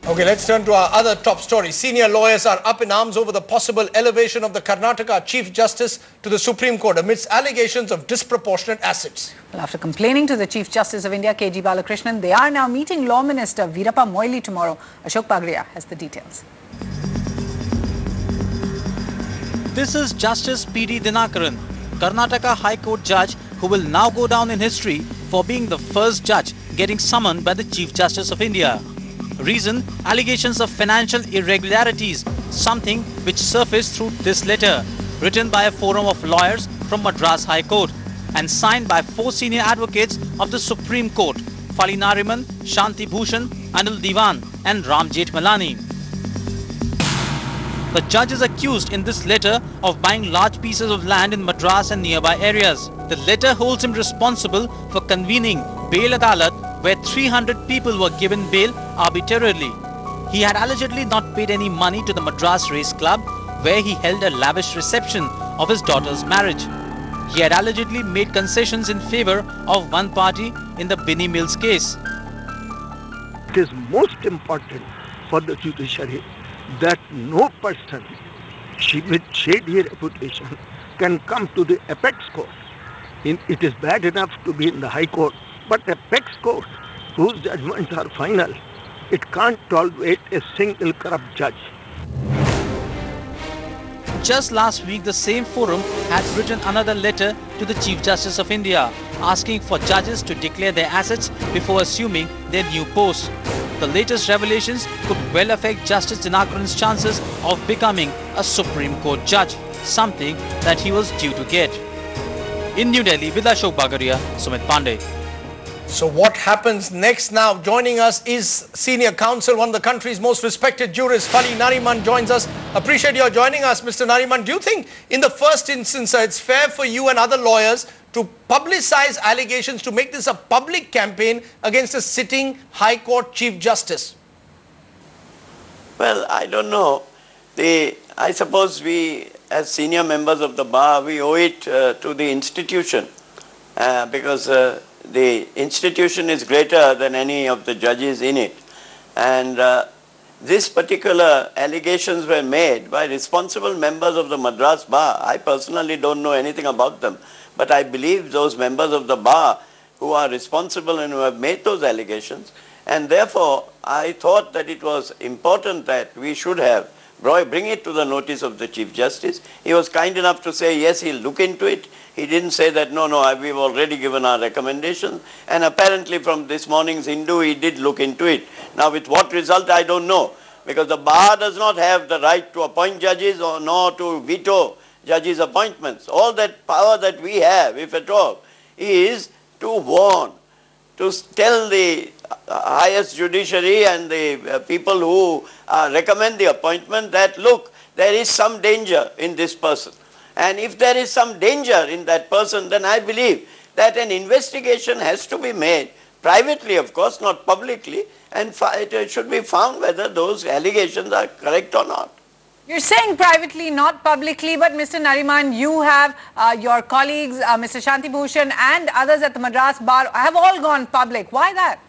Okay, let's turn to our other top story. Senior lawyers are up in arms over the possible elevation of the Karnataka Chief Justice to the Supreme Court amidst allegations of disproportionate assets. Well, after complaining to the Chief Justice of India, K.G. Balakrishnan, they are now meeting Law Minister Veerappa Moily tomorrow. Ashok Pagria has the details. This is Justice P.D. Dinakaran, Karnataka High Court judge who will now go down in history for being the first judge getting summoned by the Chief Justice of India. Reason, allegations of financial irregularities, something which surfaced through this letter, written by a forum of lawyers from Madras High Court and signed by 4 senior advocates of the Supreme Court, Fali Nariman, Shanti Bhushan, Anil Diwan and Ram Jethmalani. The judge is accused in this letter of buying large pieces of land in Madras and nearby areas. The letter holds him responsible for convening bail adalat where 300 people were given bail arbitrarily. He had allegedly not paid any money to the Madras Race Club where he held a lavish reception of his daughter's marriage. He had allegedly made concessions in favor of one party in the Binny Mills case. It is most important for the judiciary that no person with shady reputation can come to the apex court. It is bad enough to be in the High Court, but apex court, whose judgments are final, it can't tolerate a single corrupt judge. Just last week, the same forum had written another letter to the Chief Justice of India, asking for judges to declare their assets before assuming their new posts. The latest revelations could well affect Justice Dinakaran's chances of becoming a Supreme Court judge, something that he was due to get. In New Delhi, with Ashok Bagaria, Sumit Pandey. So what happens next now? Joining us is Senior Counsel, one of the country's most respected jurists, Fali Nariman joins us. Appreciate your joining us, Mr. Nariman. Do you think in the first instance it's fair for you and other lawyers to publicize allegations, to make this a public campaign against a sitting High Court Chief Justice? Well, I don't know. I suppose we, as senior members of the bar, we owe it to the institution because the institution is greater than any of the judges in it. And this particular allegations were made by responsible members of the Madras bar. I personally don't know anything about them, but I believe those members of the bar who are responsible and who have made those allegations. And therefore, I thought that it was important that we should have bring it to the notice of the Chief Justice. He was kind enough to say, yes, he'll look into it. He didn't say that, no, we've already given our recommendation. And apparently from this morning's Hindu, he did look into it. Now with what result, I don't know. Because the bar does not have the right to appoint judges or nor to veto judges' appointments. All that power that we have, if at all, is to warn, to tell the highest judiciary and the people who recommend the appointment that, look, there is some danger in this person. And if there is some danger in that person, then I believe that an investigation has to be made, privately of course, not publicly, and it should be found whether those allegations are correct or not. You're saying privately, not publicly, but Mr. Nariman, you have your colleagues, Mr. Shanti Bhushan and others at the Madras Bar have all gone public. Why that?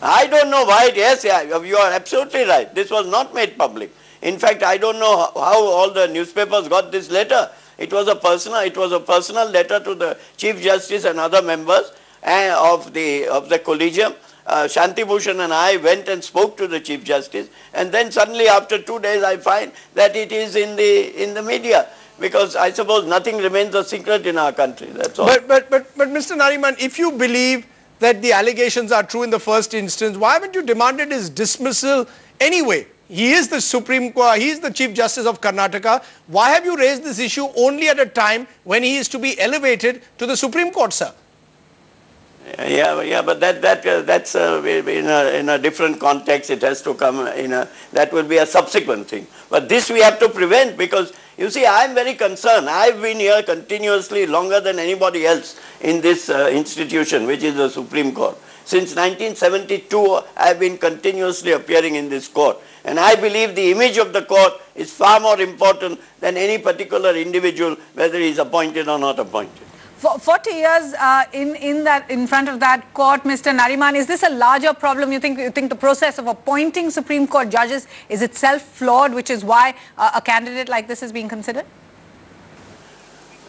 I don't know why. Yes, you are absolutely right. This was not made public. In fact, I don't know how all the newspapers got this letter. It was a personal letter to the Chief Justice and other members of the collegium. Shanti Bhushan and I went and spoke to the Chief Justice, and then suddenly after 2 days I find that it is in the media, because I suppose nothing remains a secret in our country. That's all. But Mr. Nariman, if you believe that the allegations are true in the first instance, why haven't you demanded his dismissal anyway? He is the Supreme Court, he is the Chief Justice of Karnataka. Why have you raised this issue only at a time when he is to be elevated to the Supreme Court, sir? Yeah, but that's in a different context. It has to come that will be a subsequent thing. But this we have to prevent, because you see, I am very concerned. I have been here continuously longer than anybody else in this institution, which is the Supreme Court. Since 1972, I have been continuously appearing in this court. And I believe the image of the court is far more important than any particular individual, whether he is appointed or not appointed. For 40 years in front of that court, Mr. Nariman, is this a larger problem? You think the process of appointing Supreme Court judges is itself flawed, which is why a candidate like this is being considered?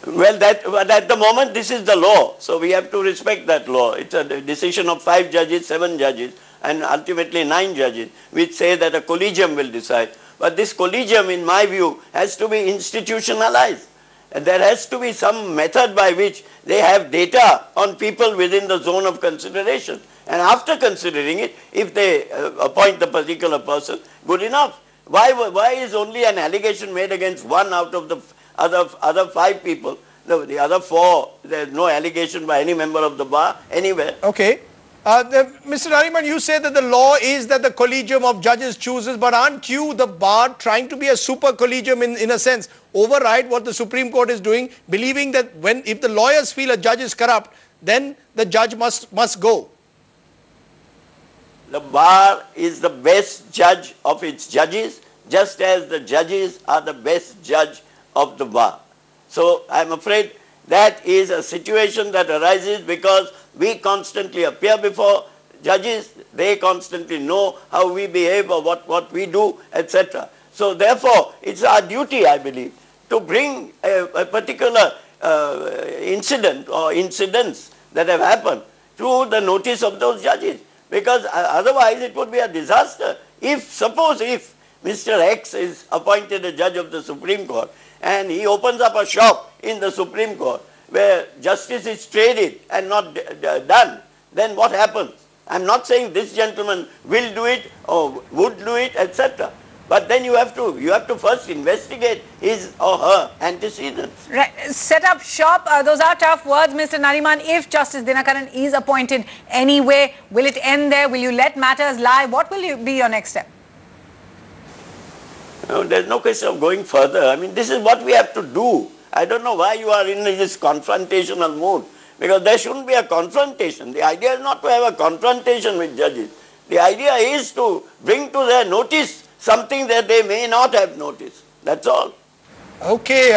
Well, at the moment this is the law, so we have to respect that law. It's a decision of 5 judges, 7 judges, and ultimately 9 judges, which say that a collegium will decide. But this collegium, in my view, has to be institutionalized. And there has to be some method by which they have data on people within the zone of consideration. And after considering it, if they appoint the particular person, good enough. Why is only an allegation made against one out of the other 5 people? The other 4, there is no allegation by any member of the bar anywhere. Okay. Mr. Nariman, you say that the law is that the collegium of judges chooses, but aren't you, the bar, trying to be a super collegium in a sense, override what the Supreme Court is doing, believing that if the lawyers feel a judge is corrupt, then the judge must go? The bar is the best judge of its judges, just as the judges are the best judge of the bar. So I am afraid that is a situation that arises because we constantly appear before judges, they constantly know how we behave or what we do, etc. So therefore, it's our duty, I believe, to bring a particular incident or incidents that have happened to the notice of those judges, because otherwise it would be a disaster. Suppose if Mr. X is appointed a judge of the Supreme Court and he opens up a shop in the Supreme Court where justice is traded and not done, then what happens? I am not saying this gentleman will do it or would do it, etc. But then you have to first investigate his or her antecedents. Right. Set up shop, those are tough words, Mr. Nariman. If Justice Dinakaran is appointed anyway, will it end there? Will you let matters lie? What will be your next step? No, there's no question of going further. I mean, this is what we have to do. I don't know why you are in this confrontational mood, because there shouldn't be a confrontation. The idea is not to have a confrontation with judges. The idea is to bring to their notice something that they may not have noticed. That's all. Okay,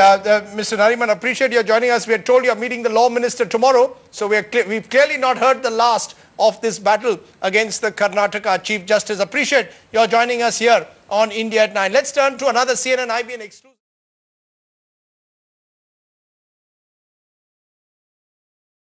Mr. Nariman, appreciate your joining us. We are told you are meeting the law minister tomorrow, so we've clearly not heard the last of this battle against the Karnataka Chief Justice. Appreciate your joining us here on India at 9. Let's turn to another CNN IBN exclusive.